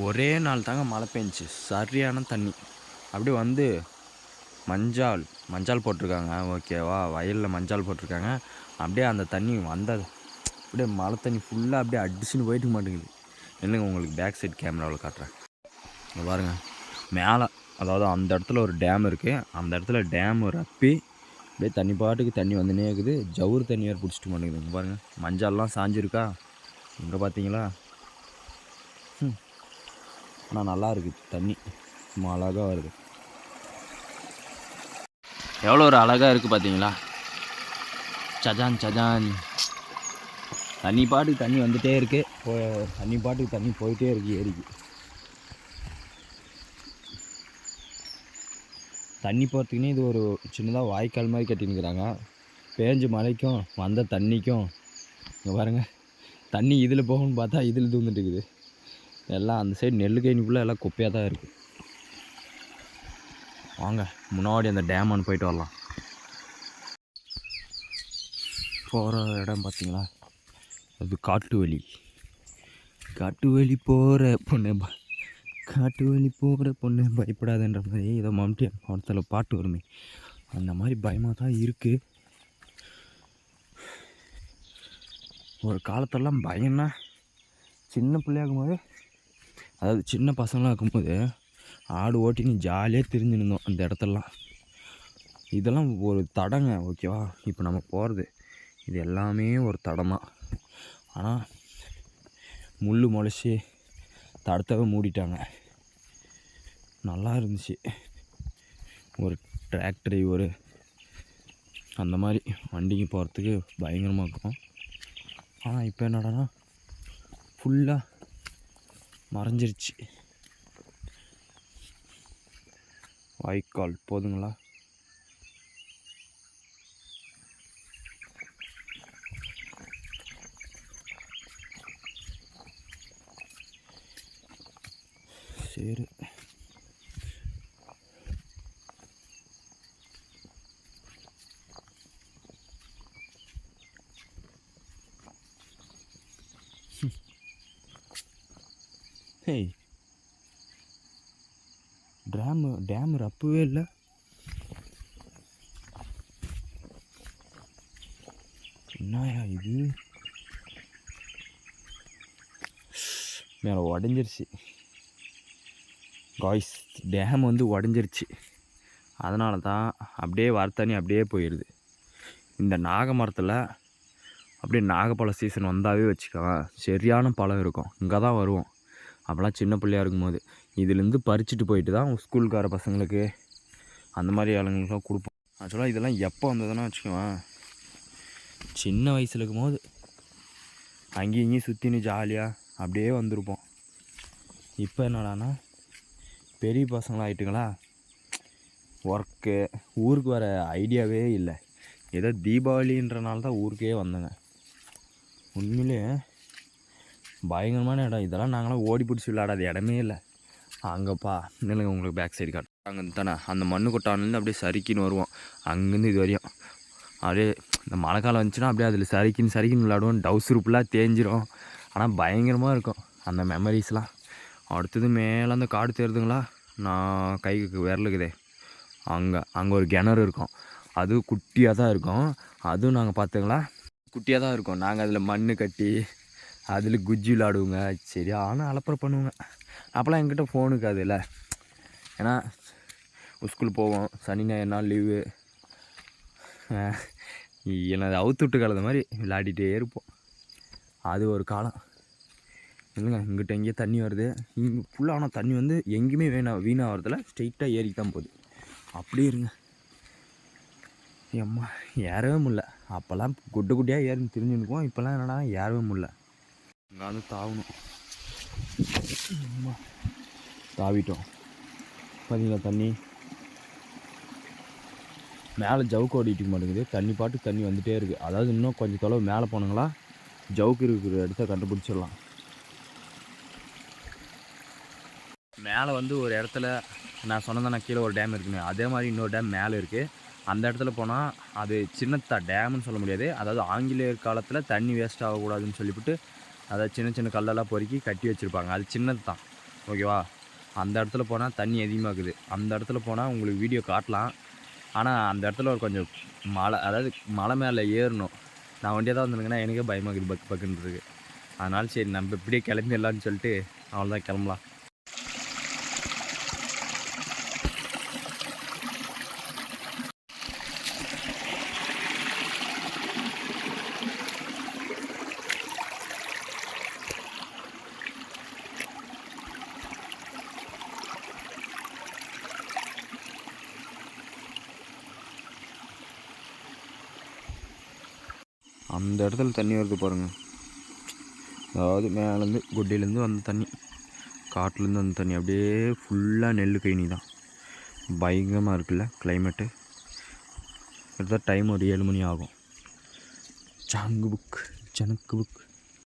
ஒரே நாள் தாங்க மழை பெஞ்சிச்சு, சரியான தண்ணி. அப்படியே வந்து மஞ்சால் போட்டிருக்காங்க, ஓகேவா, வயலில் மஞ்சால் போட்டிருக்காங்க. அப்படியே அந்த தண்ணி வந்தது, அப்படியே மழை தண்ணி ஃபுல்லாக அப்படியே அடிச்சுன்னு போயிட்டு மாட்டேங்குது. இல்லைங்க, உங்களுக்கு பேக் சைட் கேமராவில் காட்டுறேன். இங்கே பாருங்கள், மேலே அதாவது அந்த இடத்துல ஒரு டேம் இருக்குது. அந்த இடத்துல டேம் ரப்பி அப்படியே தண்ணி பாட்டுக்கு தண்ணி வந்துனே இருக்குது. ஜவுறு தண்ணி வேறு பிடிச்சிட்டு மாட்டேங்குது. இங்கே பாருங்கள், மஞ்சாலெலாம் சாஞ்சிருக்கா இங்கே பார்த்தீங்களா. ஆனால் நல்லா இருக்குது தண்ணி, சும்மா அழகாக வருது. எவ்வளோ ஒரு அழகாக இருக்குது பார்த்தீங்களா. சஜான் தண்ணி பாட்டுக்கு தண்ணி வந்துகிட்டே இருக்குது, தண்ணி பாட்டுக்கு தண்ணி போயிட்டே இருக்குது ஏரிக்கு. தண்ணி போகிறதுக்குன்னே இது ஒரு சின்னதாக வாய்க்கால் மாதிரி கட்டினுக்கிறாங்க. பேஞ்சு மழைக்கும் வந்த தண்ணிக்கும் இங்கே பாருங்கள், தண்ணி இதில் போகணும்னு பார்த்தா இதில் தூந்துட்டு இருக்குது. எல்லாம் அந்த சைடு நெல்லுக்கேணிக்குள்ளே எல்லாம் குப்பையாக தான் இருக்குது. வாங்க முன்னாடி அந்த டேம் ஒன்று போயிட்டு வரலாம். போகிற இடம் பார்த்தீங்களா, அது காட்டு வழி போகிற பொண்ணு, காட்டு வழி போகிற பொண்ணு பயப்படாதுன்ற மாதிரி ஏதோ மம்டி ஒருத்தல பாட்டு வருமே, அந்த மாதிரி பயமாக தான் இருக்குது. ஒரு காலத்தெல்லாம் பயம்னா சின்ன பிள்ளையாகும் போது, அதாவது சின்ன பசங்களாக இருக்கும்போது ஆடு ஓட்டி நீ ஜாலியாக திரிஞ்சுருந்தோம் அந்த இடத்துலலாம். இதெல்லாம் ஒரு தடங்க, ஓகேவா. இப்போ நம்ம போகிறது இது எல்லாமே ஒரு தடமாக, ஆனால் முள் முளைச்சி தடத்தவே மூடிட்டாங்க. நல்லா இருந்துச்சு. ஒரு டிராக்டர் ஒரு அந்த மாதிரி வண்டிக்கு போகிறதுக்கு பயங்கரமாக இருக்கும். ஆனால் இப்போ என்னடானா ஃபுல்லாக மறைஞ்சிருச்சு. வாய்க்கால் போதுங்களா. சரி, ஹேய், டேம் ரப்பவே இல்லை. என்னயா இது, மேலே உடஞ்சிருச்சு காய்ஸ். டேம் வந்து உடஞ்சிருச்சு, அதனால தான் அப்படியே வர தண்ணி அப்படியே போயிடுது. இந்த நாக மரத்தில் அப்படியே நாகப்பழ சீசன் வந்தாவே வச்சுக்கோங்க, சரியான பழம் இருக்கும். இங்கே தான் வருவோம் அப்போல்லாம் சின்ன பிள்ளையாக இருக்கும்போது. இதுலேருந்து பறிச்சுட்டு போயிட்டு தான் ஸ்கூலுக்கார பசங்களுக்கு அந்த மாதிரி ஆளுங்களுக்குலாம் கொடுப்போம். ஆக்சுவலாக இதெல்லாம் எப்போ வந்ததுன்னா வச்சுக்கோங்க, சின்ன வயசில் இருக்கும்போது அங்கேயும் இங்கேயும் சுற்றின்னு ஜாலியாக அப்படியே வந்திருப்போம். இப்போ என்னடானா பெரிய பசங்களாக ஆகிட்டுங்களா, ஒர்க்கு, ஊருக்கு வர ஐடியாவே இல்லை. ஏதோ தீபாவளின்றனால தான் ஊருக்கே வந்தேங்க. உண்மையிலே பயங்கரமான இடம் இதெல்லாம். நாங்களாம் ஓடி பிடிச்சி விளையாடாத இடமே இல்லை. அங்கேப்பா இல்லைங்க, உங்களுக்கு பேக் சைடு காட்டு. அங்கே தானே அந்த மண்ணு கொட்டான்லேருந்து அப்படியே சறுக்கின்னு வருவோம். அங்கேருந்து இது வரையும் அப்படியே இந்த மழை காலம் வந்துச்சுன்னா அப்படியே அதில் சறுக்கின்னு விளையாடுவோம். டவுசர் ஃபுல்லாக தேஞ்சிரும். ஆனால் பயங்கரமாக இருக்கும் அந்த மெமரிஸ்லாம். அடுத்தது மேலே அந்த காடு தேருதுங்களா, நான் கைக்கு விரலுக்குதே, அங்கே ஒரு கிணறு இருக்கும். அது குட்டியாக தான் இருக்கும். அதுவும் நாங்கள் பார்த்துங்களா குட்டியாக தான் இருக்கும். நாங்கள் அதில் மண் கட்டி அதில் குஜ்ஜி விளாடுவோங்க. சரி, ஆனால் அலப்பறை பண்ணுவோங்க. அப்போல்லாம் என்கிட்ட ஃபோனுக்கு அது இல்லை, ஏன்னா ஸ்கூல் போவோம், சனி ஞாயிறு நாள் லீவு, என்னது அவுத்துட்டு கலந்த மாதிரி விளையாடிட்டே இருப்போம். அது ஒரு காலம் இல்லைங்க. இங்கிட்ட எங்கேயே தண்ணி வருது இங்கே ஃபுல்லாக, ஆனால் தண்ணி வந்து எங்கேயுமே வீணாகிறதுல ஸ்ட்ரெயிட்டாக ஏறிக்கு தான் போகுது. அப்படியே இருங்க, அம்மா ஏறவே முடியல. அப்போல்லாம் குட்டு குட்டியாக ஏறி திரிஞ்சுருக்கோம். இப்போல்லாம் என்னடா ஏறவே முடியல. இங்கே வந்து தாவணும், தாவிட்டோம். பார்த்தீங்களா தண்ணி மேலே ஜவுக்கு ஓடிட்டு மாட்டேங்குது. தண்ணி பாட்டு தண்ணி வந்துகிட்டே இருக்குது. அதாவது இன்னும் கொஞ்சம் தொலைவு மேலே போனாங்களா ஜவுக்கு இருக்கிற இடத்த கண்டுபிடிச்சிடலாம். மேலே வந்து ஒரு இடத்துல நான் சொன்னதான், நான் கீழே ஒரு டேம் இருக்குன்னு, அதே மாதிரி இன்னொரு டேம் மேலே இருக்குது. அந்த இடத்துல போனால் அது சின்னத்தா டேம்னு சொல்ல முடியாது. அதாவது ஆங்கிலேயர் காலத்தில் தண்ணி வேஸ்ட் ஆகக்கூடாதுன்னு சொல்லிவிட்டு அதை சின்ன சின்ன கல்லெல்லாம் பொறுக்கி கட்டி வச்சுருப்பாங்க. அது சின்னது தான். ஓகேவா? அந்த இடத்துல போனால் தண்ணி அதிகமாகுது. அந்த இடத்துல போனால் உங்களுக்கு வீடியோ காட்டலாம். ஆனால் அந்த இடத்துல ஒரு கொஞ்சம் மலை, அதாவது மலை மேலே ஏறணும். நான் வண்டியாக தான் வந்துருக்கேன்னா எனக்கே பயமாகுது, பக்கு பக்குன்னு இருக்குது. அதனால சரி நம்ம இப்படியே கிளம்பிடலான்னு சொல்லிட்டு அவ்வளோதான், கிளம்பலாம். அந்த இடத்துல தண்ணி வருது பாருங்கள். அதாவது மேலேருந்து குட்டையிலேருந்து வந்த தண்ணி, காட்டிலேருந்து வந்த தண்ணி அப்படியே ஃபுல்லாக நெல் கைனி தான். பயங்கரமாக இருக்குல்ல கிளைமேட்டு. கிட்டத்தட்ட டைம் ஒரு 7 மணி ஆகும். ஜனக்கு புக்